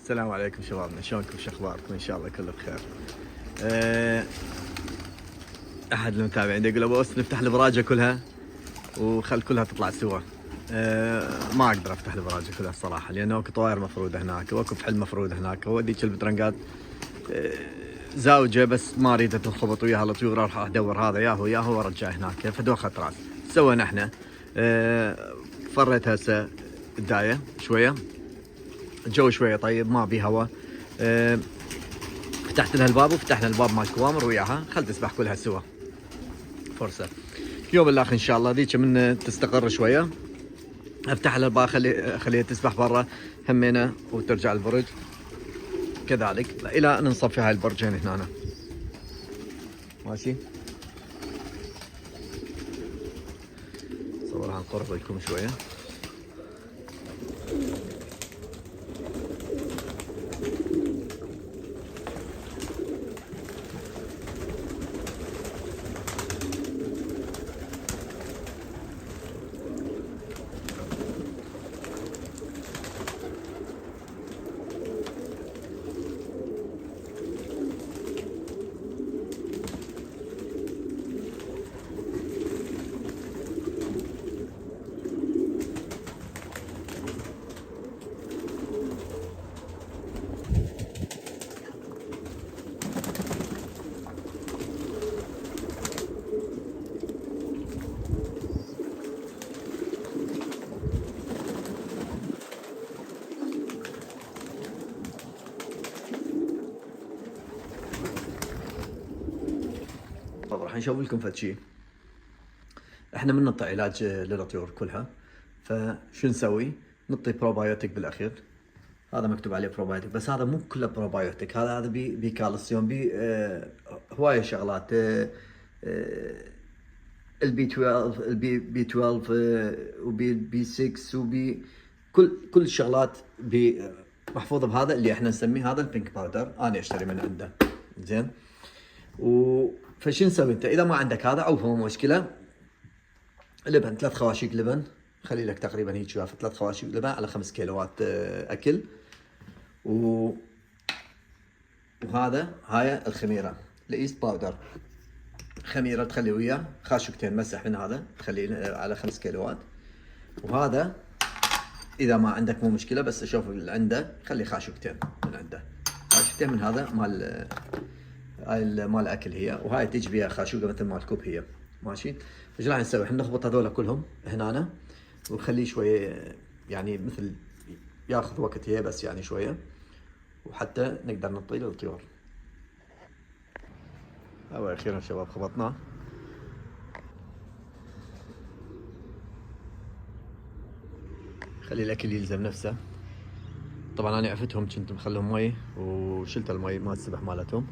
السلام عليكم شبابنا، شلونكم؟ شو اخباركم؟ ان شاء الله كله بخير. احد المتابعين يقول ابو أس نفتح البراجه كلها وخل كلها تطلع سوا. ما اقدر افتح البراجه كلها الصراحه، لانه اكو طواير مفروده هناك واكو فحل مفروده هناك، وذيك البترنقات زاوجه بس ما اريد تنخبط وياها الطيور، اروح ادور هذا ياهو وارجع هناك فدوخه راس. سوينا احنا فريت هسه الدايه شويه، الجو شويه طيب ما بي هواء. فتحت لها الباب وفتحنا الباب مال كوامر وياها، خل تسبح كلها سوا فرصه. يوم الاخر ان شاء الله ذيك من تستقر شويه افتح لها الباب، خليها تسبح برا همينه وترجع البرج كذلك الى ان نصفي هاي البرجين هنا. ماشي، صورها عن قرب لكم شويه. طب راح نشوف لكم فد شيء. احنا من نعطي علاج للطيور كلها، فشو نسوي؟ نعطي بروبايوتيك بالاخير. هذا مكتوب عليه بروبايوتيك، بس هذا مو كله بروبايوتيك، هذا بي كالسيوم، بي هوايه شغلات. البي 12 البي 12 وبي بي 6 وبي كل الشغلات بي محفوظه بهذا اللي احنا نسميه هذا البينك باودر. انا اشتري من عنده زين. فشو نسوي انت اذا ما عندك هذا؟ او مو مشكله، لبن 3 خواشيق لبن، خلي لك تقريبا هيك شوف 3 خواشيق لبن على 5 كيلوات اكل. وهذا هاي الخميره الايست باودر، خميره تخلي وياه خاشوقتين مسح من هذا تخليه على 5 كيلوات. وهذا اذا ما عندك مو مشكله، بس اشوف اللي عنده خلي خاشوقتين من عنده، خاشوقتين من هذا مال هاي مال اكل هي، وهاي تجي بيها خاشوقه مثل مال كوب هي. ماشي، ايش راح نسوي؟ احنا نخبط هذول كلهم هنا ونخليه شويه يعني مثل ياخذ وقت هي بس يعني شويه، وحتى نقدر نعطيه للطيور. اخيرا شباب خبطناه. خلي الاكل يلزم نفسه. طبعا انا عفتهم كنت مخلهم مي وشلت المي ما السبح مالتهم.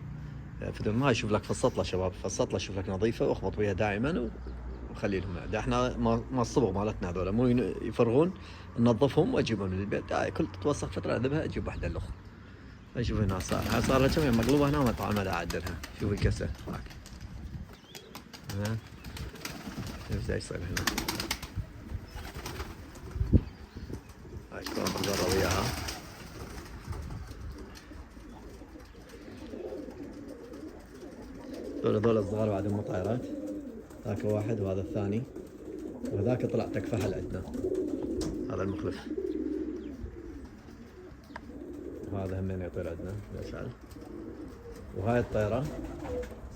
فدهم ما يشوف لك فالسطله شباب، فالسطله شوف لك نظيفه واخبط وياها دائما وخلي لهم. احنا ما الصبغ مالتنا هذول مو يفرغون، ننظفهم واجيبهم من البيت. كل توسخ فتره اذبها اجيب واحده الاخ. شوف هنا صار لها كم يوم مقلوبه هنا، طبعا ما اعدلها. شوف الكسه هاك، شوف ايش يصير هنا. هاي كون بقرب وياها. هذول الصغار بعدهم مطايرات، ذاك واحد وهذا الثاني، وهذاك طلع تكفحل عندنا، هذا المخلف، وهذا همين يطير عندنا يشعل. وهاي الطيرة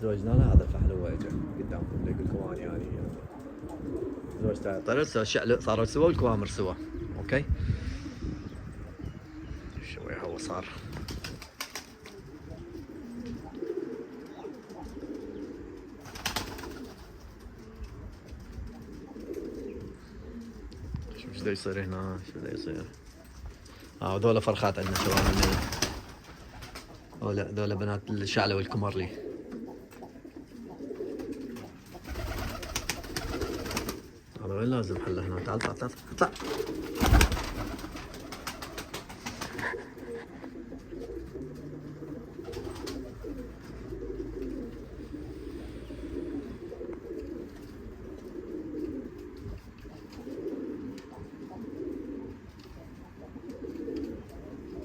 زوجنا لها، هذا الفحل هو اجى قدامكم اللي يقول لكم اني يعني زوجتها الطيرة صاروا سوا والكوامر سوا. اوكي، شوي هو صار. شوف ايش يصير هنا، شو دا يصير. هذول فرخات عندنا شباب، هذول بنات الشعلة والكمرلي. هذا وين لازم حله هنا. تعال تعال تعال اطلع.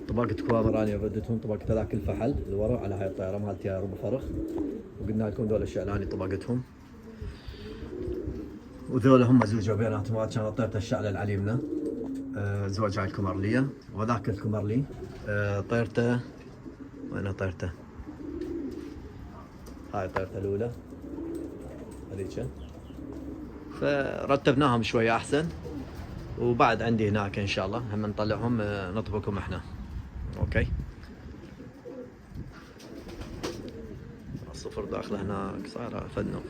طبقت كوامر اني ردتهم، طبقت هذاك الفحل اللي ورا على هاي الطياره مالتي ربع فرخ، وقلنا لكم ذول الاشياء اللي اني طبقتهم. وذول هم زوجوا بيناتهم، هذا كان طيرته الشعله العليمنا زوج هاي الكمرليه، وذاك الكمرلي طيرته، وين طيرته؟ هاي طيرته الاولى هذيك، فرتبناهم شويه احسن. وبعد عندي هناك ان شاء الله هم نطلعهم نطبقهم احنا. اوكي، الصفر داخله هناك صايره فنوف.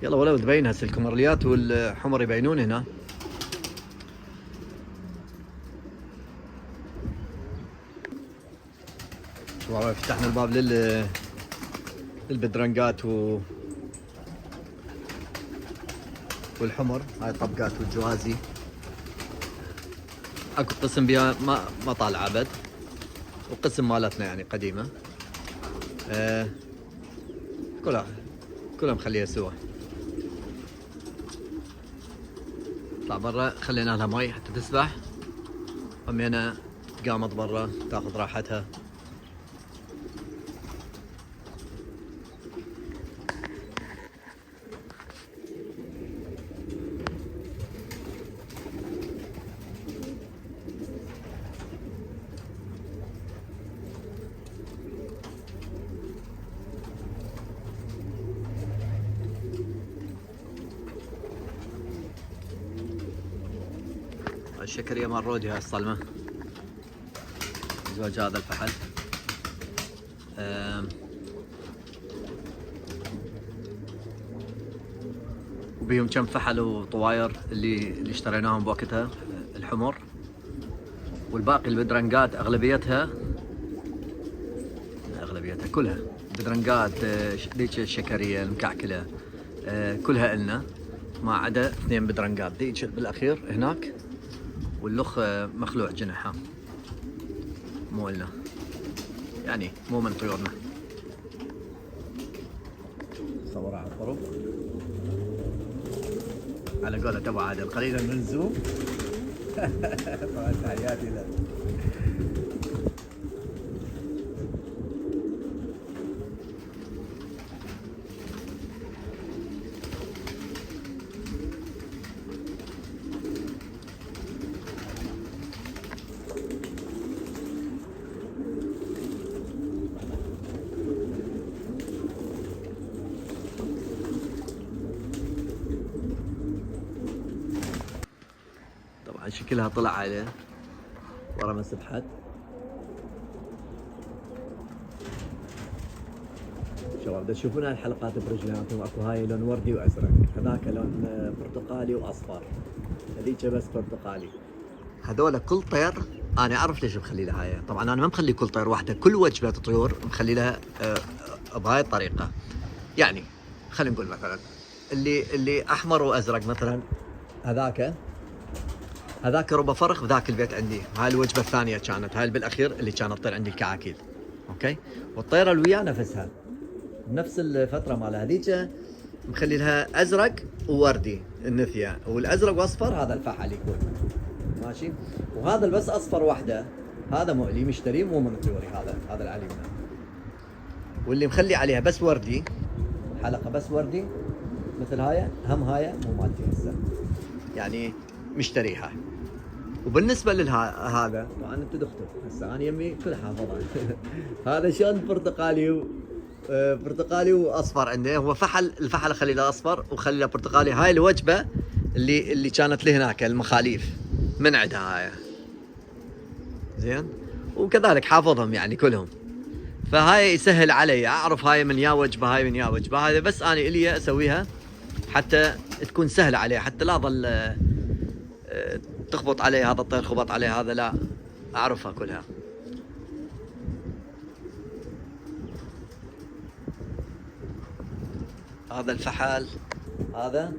يلا ولو تبين هسه الكمرليات والحمر يبينون هنا. شباب فتحنا الباب للبدرنقات والحمر، هاي الطبقات والجوازي. اكو قسم بها ما طالعه ابد، وقسم مالتنا يعني قديمه. كلها مخليها سوا. طلع برا، خلينا لها مي حتى تسبح، همينه قامت برا تاخذ راحتها. الشكرية مال رودي هاي الصلمة، زوج هذا الفحل. وبيهم كم فحل وطواير اللي اشتريناهم بوقتها الحمر، والباقي البدرنقات اغلبيتها كلها بدرنقات ذيك الشكرية المكعكلة كلها إلنا، ما عدا 2 بدرنقات، ذيك بالاخير هناك، واللخ مخلوع جناحه مو إلنا، يعني مو من طيورنا. صورها على الطرف على قولة ابو عادل، قليلا من الزوم. طبعا تحياتي له. شكلها طلع عليه ورا ما سبحت. شباب دا تشوفون هاي الحلقات برجلاتهم، اكو هاي لون وردي وازرق، هذاك لون برتقالي واصفر، هذيك بس برتقالي. هذول كل طير انا اعرف ليش مخلي لها هاي. طبعا انا ما مخلي كل طير واحده، كل وجبه طيور مخلي لها بهاي الطريقه. يعني خلينا نقول مثلا اللي احمر وازرق مثلا، هذاك ربع فرخ بذاك البيت عندي، هاي الوجبه الثانيه كانت، هاي بالاخير اللي كانت تطير عندي الكعاكيد. اوكي، والطيره اللي وياه نفسها بنفس الفتره مالها، هذيك مخلي لها ازرق ووردي النثيه، والازرق واصفر هذا الفحل يكون ماشي، وهذا بس اصفر وحده، هذا مؤلي مشتري مو من طيوري، هذا العليمه، واللي مخلي عليها بس وردي، حلقه بس وردي مثل هاي، هم هاي مو مالتي هسه، يعني مشتريها. وبالنسبه هذا طبعا انت دختر هسه انا يمي كل حافظها. هذا شلون برتقالي واصفر عنده، هو الفحل خلي له اصفر وخلي له برتقالي. هاي الوجبه اللي كانت لي هناك المخاليف من عندها هاي زين، وكذلك حافظهم يعني كلهم، فهاي يسهل علي اعرف هاي من يا وجبه، هاي من يا وجبه. هذا بس انا الي اسويها حتى تكون سهله عليه، حتى لا ظل تخبط عليه هذا الطير خبط عليه هذا، لا اعرفها كلها. هذا الفحل هذا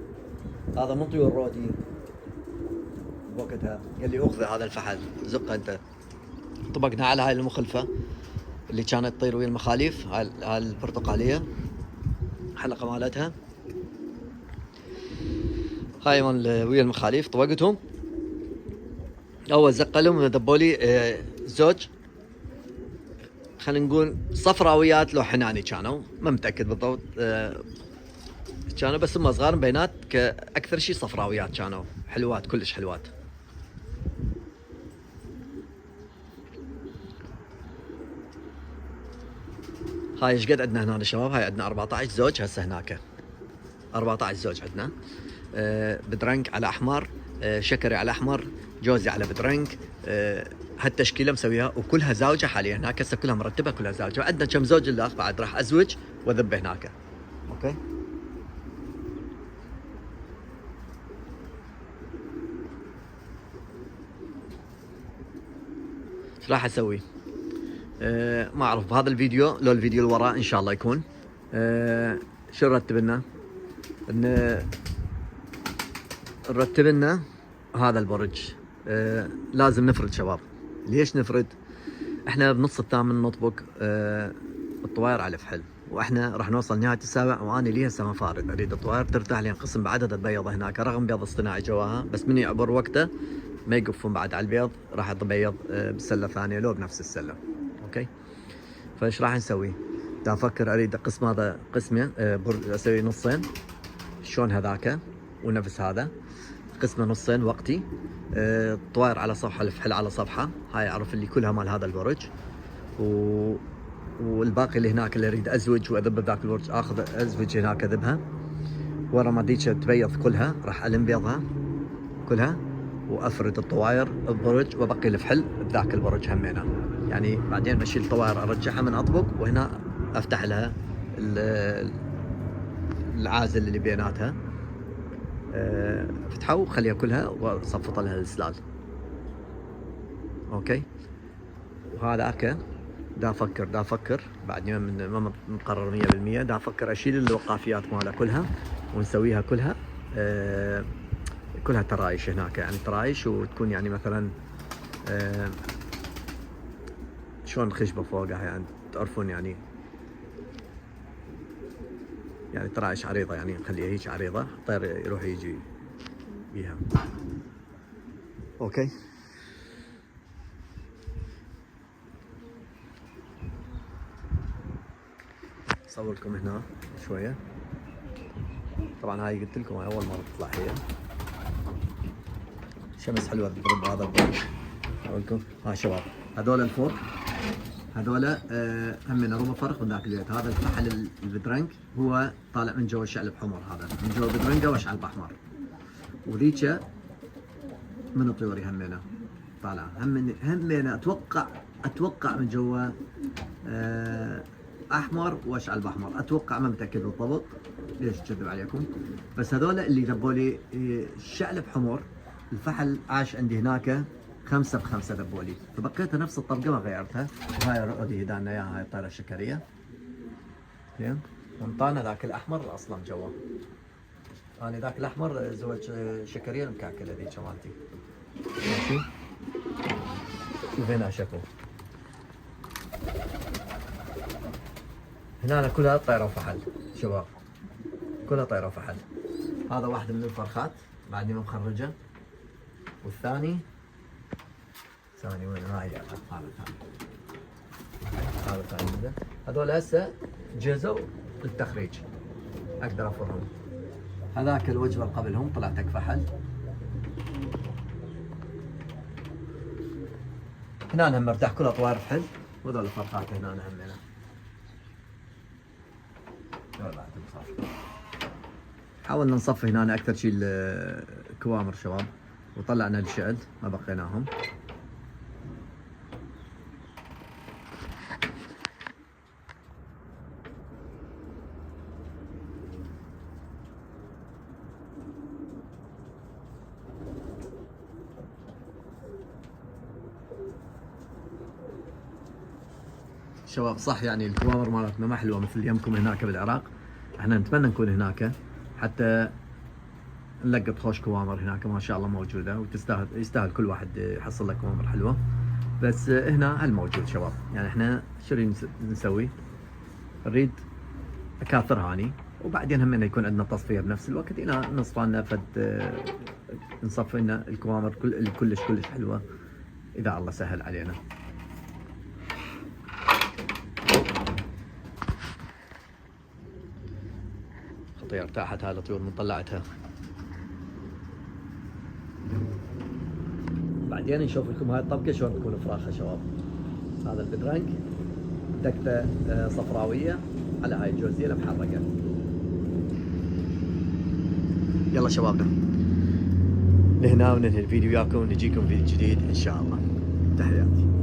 من طيور رودي بوقتها، قال لي اخذ هذا الفحل زقه انت. طبقنا على هاي المخلفه اللي كانت تطير ويا المخاليف، هاي البرتقاليه حلقه مالتها، هاي من ويا المخاليف طبقتهم. اول زقلهم دبوا لي زوج خلينا نقول صفراويات لو حناني كانوا، ما متاكد بالضبط. كانوا بس هم صغار بينات، اكثر شيء صفراويات كانوا حلوات، كلش حلوات. هاي ايش قد عندنا هنا شباب؟ هاي عندنا 14 زوج هسه هناك، 14 زوج عندنا. بدرنك على احمر، شكري على احمر، جوزي على بدرنك. هالتشكيله مسويها وكلها زاوجه حاليا هناك، هسه كلها مرتبه كلها زاوجه. عندنا كم زوج الاخ بعد راح ازوج واذبه هناك. اوكي. ايش راح اسوي؟ ما اعرف بهذا الفيديو لو الفيديو اللي وراه ان شاء الله يكون. شو نرتب لنا؟ نرتب لنا هذا البرج. لازم نفرد شباب. ليش نفرد؟ احنا بنص الثامن نطبق الطواير على فحل، واحنا راح نوصل نهايه السابع، وانا لي هسه ما فارد، اريد الطواير ترتاح لين قسم بعدها تبيض هناك، رغم بيض اصطناعي جواها، بس من يعبر وقته ما يقفون بعد على البيض، راح تبيض بسله ثانيه لو بنفس السله. اوكي. فايش راح نسوي؟ دا افكر اريد قسم هذا قسمه اسوي نصين، شلون هذاك ونفس هذا قسمه نصين وقتي. الطواير على صفحه، الفحل على صفحه، هاي اعرف اللي كلها مال هذا البرج. والباقي اللي هناك اللي اريد ازوج واذب بذاك البرج اخذ ازوج هناك اذبها. ورا ما ديك تبيض كلها راح الم بيضها كلها وافرد الطواير ببرج، وابقي الفحل بذاك البرج همينه. يعني بعدين بشيل الطواير ارجعها من اطبق، وهنا افتح لها العازل اللي بيناتها، افتحها وخليها كلها واصفط لها السلال. اوكي. وهذاك دا افكر بعد ما مقرر 100%، دا افكر اشيل الوقافيات مالها كلها ونسويها كلها كلها ترايش هناك، يعني ترايش، وتكون يعني مثلا شلون خشبه فوقها، يعني تعرفون يعني ترايش عريضه، يعني نخليها هيك عريضه، الطير يروح يجي بيها. اوكي. اصور لكم هنا شويه. طبعا هاي قلت لكم هاي اول مره تطلع هي، شمس حلوه تضرب هذا الضوء. اقول لكم ها شباب، هذول الفوق هذول همنا ربع فرق من ذاك البيت. هذا الفحل البدرنج هو طالع من جوا الشعلب حمر، هذا من جوا بدرنجه وشعلب احمر. وذيك من طيوري همنا طالعه، همنا اتوقع من جوا احمر واشعل باحمر، اتوقع ما متاكد بالضبط، ليش اكذب عليكم. بس هذول اللي ذبوا لي الشعلب حمر، الفحل عاش عندي هناك 5 ب5 ذبوا لي، فبقيتها نفس الطبقه ما غيرتها. وهاي رؤدي هدانا اياها، هاي الطيره الشكريه. زين. وانطانا ذاك الاحمر اصلا جوا. انا ذاك الاحمر زوج شكريه المكعكله ذيك مالتي. ماشي. شوف هنا شكو. هنا كلها طيره وفحل شباب، كلها طيره وفحل. هذا واحده من الفرخات بعدني ما مخرجه، والثاني ثاني وين؟ هاي هذا ثاني، هذا ثاني. هذول هسه جهزوا للتخريج، اقدر افرهم. هذاك الوجبه اللي قبلهم طلعتك فحل. هنا هم مرتاح كلها طوائر فحل، وهذول الفرخات هنا همنا. حاولنا نصفي هنا اكثر شيء الكوامر شباب، وطلعنا الشعل ما بقيناهم. شباب صح، يعني الكوامر مالتنا ما حلوه مثل يمكم هناك بالعراق. احنا نتمنى نكون هناك حتى نلقط خوش كوامر هناك ما شاء الله موجوده، وتستاهل، يستاهل كل واحد يحصل له كوامر حلوه. بس هنا هالموجود شباب. يعني احنا شو نسوي؟ نريد اكاثرها اني، وبعدين هم يكون عندنا تصفيه بنفس الوقت. هنا نصفى لنا نصفي لنا الكوامر كلش حلوه اذا الله سهل علينا. الطير، ارتاحت هاي الطيور من طلعتها. بعدين نشوف لكم هاي الطبقة شلون تكون فراخها شباب. هذا البدرنج دكتة صفراوية على هاي الجوزية المحرقة. يلا شبابنا لهنا وننهي الفيديو وياكم، ونجيكم فيديو جديد ان شاء الله. تحياتي.